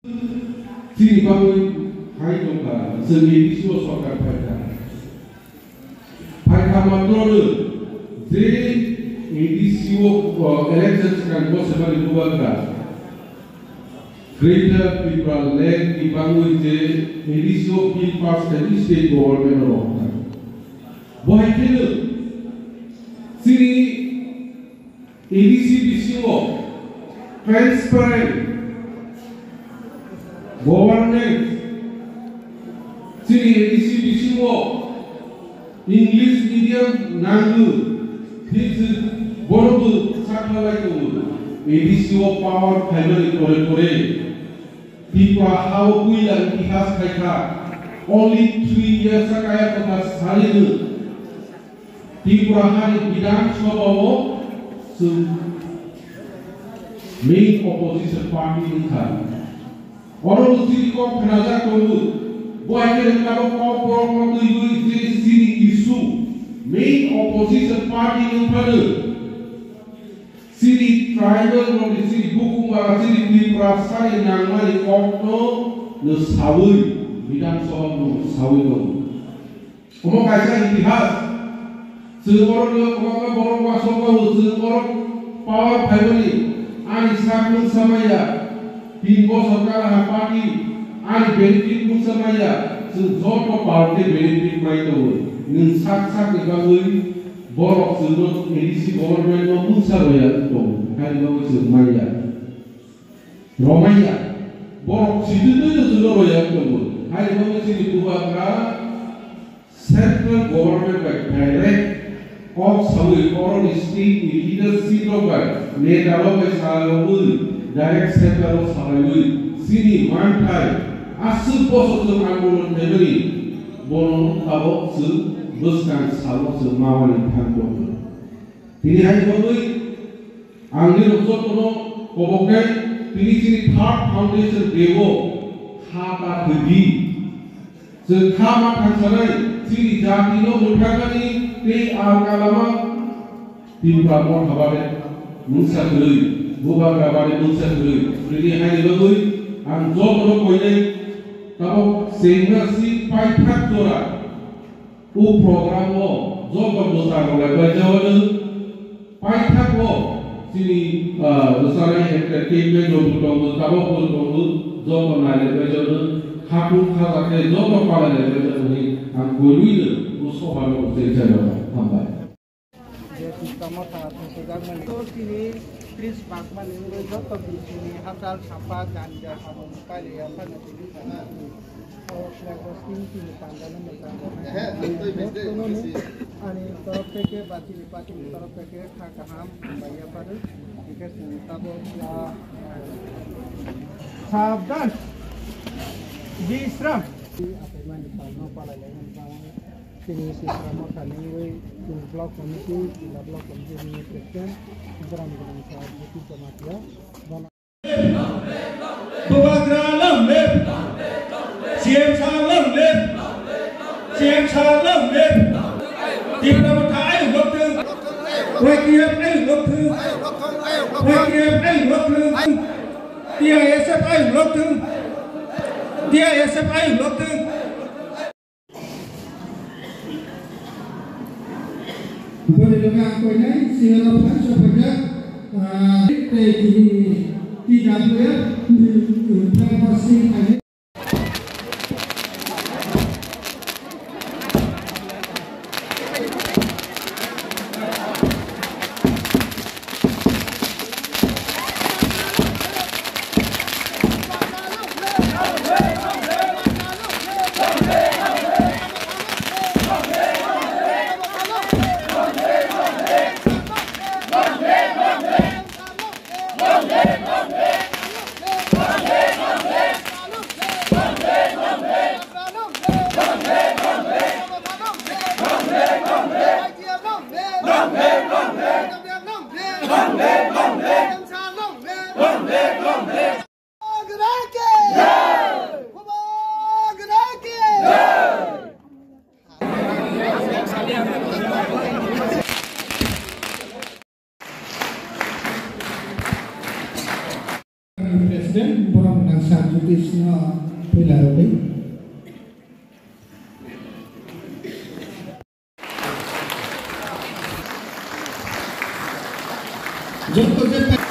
Sakni Bagwi Chwng जोंनि ADC सरकार फायदा मात्र जे ADC elections kan possible bubaga Greater People Land dibangun je ADC bill pass dari state government orang. Bohai kena sini ADC bisimo transparent governance sini ADC bisimo English medium nangu this borobu sakalai tu ADC power family kore people how we lang ihas kaita only 3 years sakaya kota salinu people hari bidang sobo su main opposition party nikah orang sini kau kenaja kau buat kerja kau tu sini isu main opposition party nikah sini tribal orang sini buku marah sini diperasa yang mana kau nusawi bidang sobo nusawi tu omong kaisa itihas seorang orang masuk seorang power family ani sakun samaya pingo सरकार party ani benefit pun samaya sejoto party benefit mai tu nin sak ibangui borok sudut ADC government no mungsa roya tu hari bagus semaya romaya borok sudut roya tu hari bagus ini bubaga central government by direct of sawi foreign state leadership of netalo ke salawul direct central of salawul sini mantai asu posok angulun neberi bono abo su buskan salo su mawani tanggo tini hai boi angir usotono kobokai tini sini third foundation devo khata thudi se khama thansanai sini jatino muthakani te alkalama timpa mon habare mungsa gului buba gabare mungsa gului ini hai bagui ang jotro koine tabo sehingga si paithak dora u program o jogo dosa golai bajawan paithak o sini dosare entertainment o butongo tabo butongo jogo nale bajawan khapun khazake jogo palale bajawan ang goluine sohalo terjadi tambah. Jadi kamu sangat mensegar menikah sini, Chris Parkman ini jatuh di sini, asal sampah ganja kamu kali apa nanti di sana. Oh, lepas ini pandangan macam ani तरफ के बाती विपाती तरफ के खाकहाम भैया पर इधर सुनता तो सावधान विश्राम apa yang dipanggil pada lain sini sistem kami itu blok komisi bila blok komisi ini presiden interam dengan saat itu kematian Bubagralam lep siam salam lep siam salam lep di dalam kai waktu wakiam waktu wakiam waktu dia esap waktu dia esap waktu boleh juga aku ini sehingga lepas sahaja tidak boleh transaksi ini. साथीसँग पहिला रोकै जब प्रेसिडेंट